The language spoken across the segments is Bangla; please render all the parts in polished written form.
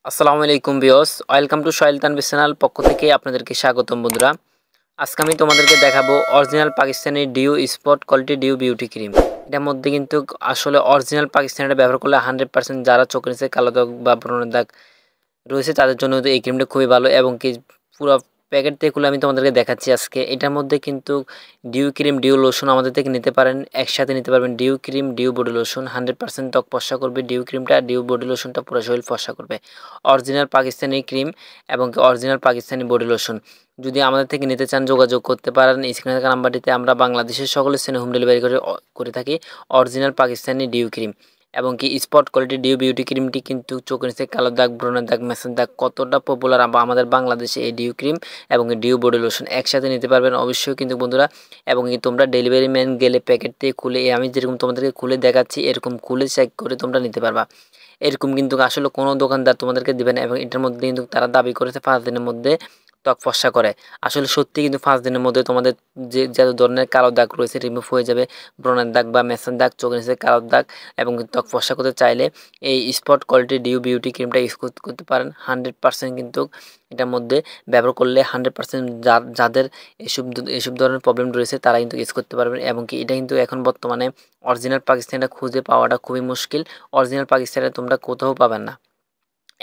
আসসালামু আলাইকুম viewers, welcome to Sohel Tanvir channel পক্ষ থেকে আপনাদেরকে স্বাগতম বন্ধুরা। আজকে আমি তোমাদেরকে দেখাবো original Pakistani dew spot quality dew beauty cream. এটার মধ্যে কিন্তু আসলে অরিজিনাল পাকিস্তানিটা ব্যবহার করলে 100% যারা চোখের নিচে কালো দাগ বা ব্রণের দাগ রয়েছে তাদের জন্য তো এই ক্রিমটা খুবই ভালো এবং কি পুরো প্যাকেট থেকে খুলে আমি তোমাদেরকে দেখাচ্ছি আজকে। এটার মধ্যে কিন্তু ডিউ ক্রিম ডিউ লোশন আমাদের থেকে নিতে পারেন, একসাথে নিতে পারবেন। Dew cream dew body lotion 100% ত্বক ফর্সা করবে, ডিউ ক্রিমটা ডিউ বডি লোশনটা পুরো শরীর ফর্সা করবে। অরিজিনাল পাকিস্তানি ক্রিম এবং কি অরিজিনাল পাকিস্তানি বডি লোশন যদি আমাদের থেকে নিতে চান যোগাযোগ করতে পারেন স্ক্রিনে থাকা নাম্বারটিতে। আমরা বাংলাদেশের সকল স্থানে হোম ডেলিভারি করে থাকি অরিজিনাল পাকিস্তানি ডিউ ক্রিম এবং কি স্পট কোয়ালিটি ডিউ বিউটি ক্রিমটি কিন্তু চোখের নিচে কালো দাগ ব্রণের দাগ মেসের দাগ কতটা পপুলার আমাদের বাংলাদেশে এই ডিউ ক্রিম এবং ডিউ বডি লোশন একসাথে নিতে পারবেন অবশ্যই কিন্তু বন্ধুরা। এবং কি তোমরা ডেলিভারি ম্যান গেলে প্যাকেট থেকে খুলে আমি যেরকম তোমাদেরকে খুলে দেখাচ্ছি এরকম খুলে চেক করে তোমরা নিতে পারবা। এরকম কিন্তু আসলে কোনো দোকানদার তোমাদেরকে দিবে না এবং এটার মধ্যে কিন্তু তারা দাবি করেছে 5 দিনের মধ্যে ত্বক ফর্সা করে। আসলে সত্যি কিন্তু 5 দিনের মধ্যে তোমাদের যে যত ধরনের কালো দাগ রয়েছে রিমুভ হয়ে যাবে। ব্রণের দাগ বা মেসের দাগ, চোখের নিচে কালো দাগ এবং ত্বক ফর্সা করতে চাইলে এই স্পট কোয়ালিটি ডিউ বিউটি ক্রিমটা ইউজ করতে পারেন। 100% কিন্তু এটার মধ্যে ব্যবহার করলে 100% যাদের এসব ধরনের প্রবলেম রয়েছে তারা কিন্তু ইউজ করতে পারবেন। এবং কি এটা কিন্তু এখন বর্তমানে অরিজিনাল পাকিস্তানিটা খুঁজে পাওয়াটা খুবই মুশকিল। অরিজিনাল পাকিস্তানিটা তোমরা কোথাও পাবেন না,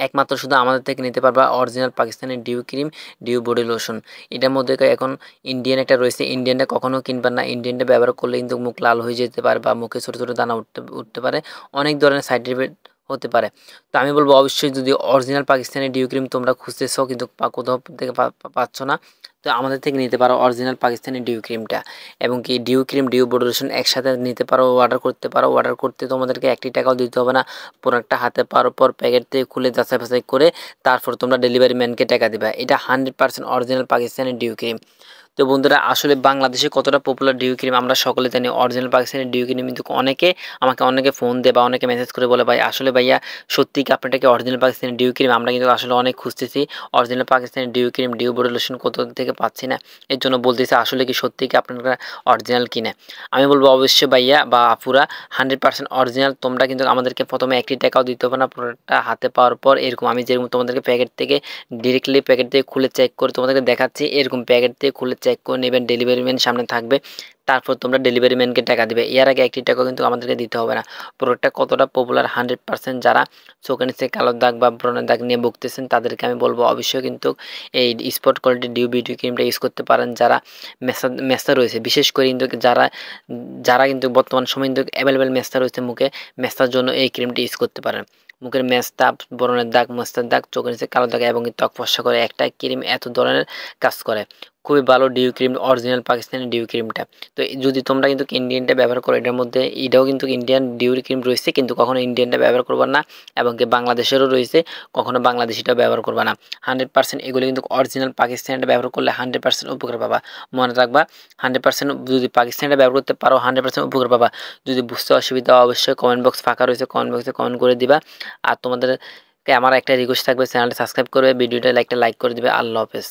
একমাত্র শুধু আমাদের থেকে নিতে পারবা original Pakistani dew cream dew body lotion. এটার মধ্যে এখন ইন্ডিয়ান একটা রয়েছে, ইন্ডিয়ানটা কখনো কিনবেন না। ইন্ডিয়ানটা ব্যবহার করলে কিন্তু মুখ লাল হয়ে যেতে পারে বা মুখে ছোটো ছোটো দানা উঠতে পারে, অনেক ধরনের সাইড ইফেক্ট হতে পারে। তো আমি বলবো অবশ্যই যদি অরিজিনাল পাকিস্তানি ডিউ ক্রিম তোমরা খুঁজতেছো কিন্তু কোথাও থেকে পাচ্ছ না, তো আমাদের থেকে নিতে পারো অরিজিনাল পাকিস্তানি ডিউ ক্রিমটা এবং কি dew cream dew body lotion একসাথে নিতে পারো, অর্ডার করতে পারো। অর্ডার করতে তোমাদেরকে 1 টাকাও দিতে হবে না, প্রোডাক্টটা হাতে পাওয়ার পর প্যাকেট থেকে খুলে যাচাই বাছাই করে তারপর তোমরা ডেলিভারি ম্যানকে টাকা দিবা। এটা 100% অরিজিনাল পাকিস্তানি ডিউ ক্রিম। তো বন্ধুরা আসলে বাংলাদেশে কতটা পপুলার ডিউ ক্রিম আমরা সকলে জানি। অরিজিনাল পাকিস্তানি ডিউ ক্রিম কিন্তু অনেকে ফোন দেয় বা অনেকে মেসেজ করে বলে ভাই আসলে ভাইয়া সত্যি কি আপনাটাকে অরিজিনাল পাকিস্তানি ডিউ ক্রিম? আমরা কিন্তু আসলে অনেক খুঁজতেছি original Pakistani dew cream dew body lotion কোথাও থেকে পাচ্ছি না, এর জন্য বলতেছি আসলে কি সত্যি কি আপনারা অরিজিনাল কিনে? আমি বলবো অবশ্যই ভাইয়া বা আপুরা 100% অরিজিনাল। তোমরা কিন্তু আমাদেরকে প্রথমে 1 টাকাও দিতে হবে না, প্রোডাক্টটা হাতে পাওয়ার পর এরকম আমি যেরকম তোমাদেরকে প্যাকেট থেকে ডিরেক্টলি প্যাকেট থেকে খুলে চেক করে তোমাদেরকে দেখাচ্ছি, এরকম প্যাকেট থেকে খুলে চেক করে নেবেন। ডেলিভারি ম্যান সামনে থাকবে, তারপর তোমরা ডেলিভারি ম্যানকে টাকা দিবে। এর আগে 1 টাকাও কিন্তু আমাদেরকে দিতে হবে না। প্রোডাক্টটা কতটা পপুলার 100% যারা চোখের নিচে কালো দাগ বা ব্রণের দাগ নিয়ে ভুগতেছেন তাদেরকে আমি বলবো অবশ্যই কিন্তু এই স্পট কোয়ালিটি ডিউ বিউটি ক্রিমটা ইউজ করতে পারেন। যারা মেসা রয়েছে বিশেষ করে কিন্তু যারা যারা কিন্তু বর্তমান সময় কিন্তু অ্যাভেলেবেল মেস্তা রয়েছে মুখে, মেস্তার জন্য এই ক্রিমটি ইউজ করতে পারেন। মুখের মেস্তা, ব্রণের দাগ, মেস্তার দাগ, চোখের নিচে কালো দাগ এবং ত্বক ফর্সা করে একটা ক্রিম এত ধরনের কাজ করে। খুবই ভালো dew cream original Pakistani dew ক্রিমটা। তো যদি তোমরা কিন্তু ইন্ডিয়ানটা ব্যবহার করো এটার মধ্যে এটাও কিন্তু ইন্ডিয়ান ডিউ ক্রিম রয়েছে, কিন্তু কখনো ইন্ডিয়ানটা ব্যবহার করবা না। এবং কি বাংলাদেশেরও রয়েছে, কখনো বাংলাদেশিটাও ব্যবহার করবা না। 100% এগুলো কিন্তু অরিজিনাল পাকিস্তানিটা ব্যবহার করলে 100% উপকার পাবা। মনে রাখবা 100% যদি পাকিস্তানিটা ব্যবহার করতে পারো 100% উপকার পাবা। যদি বুঝতে অসুবিধা অবশ্যই কমেন্ট বক্স ফাঁকা রয়েছে, কমেন্ট বক্সে কমেন্ট করে দিবা। আর তোমাদেরকে আমার একটা রিকোয়েস্ট থাকবে, চ্যানেলটা সাবস্ক্রাইব করবে, ভিডিওটা লাইক করে দিবে। আল্লাহ হাফেজ।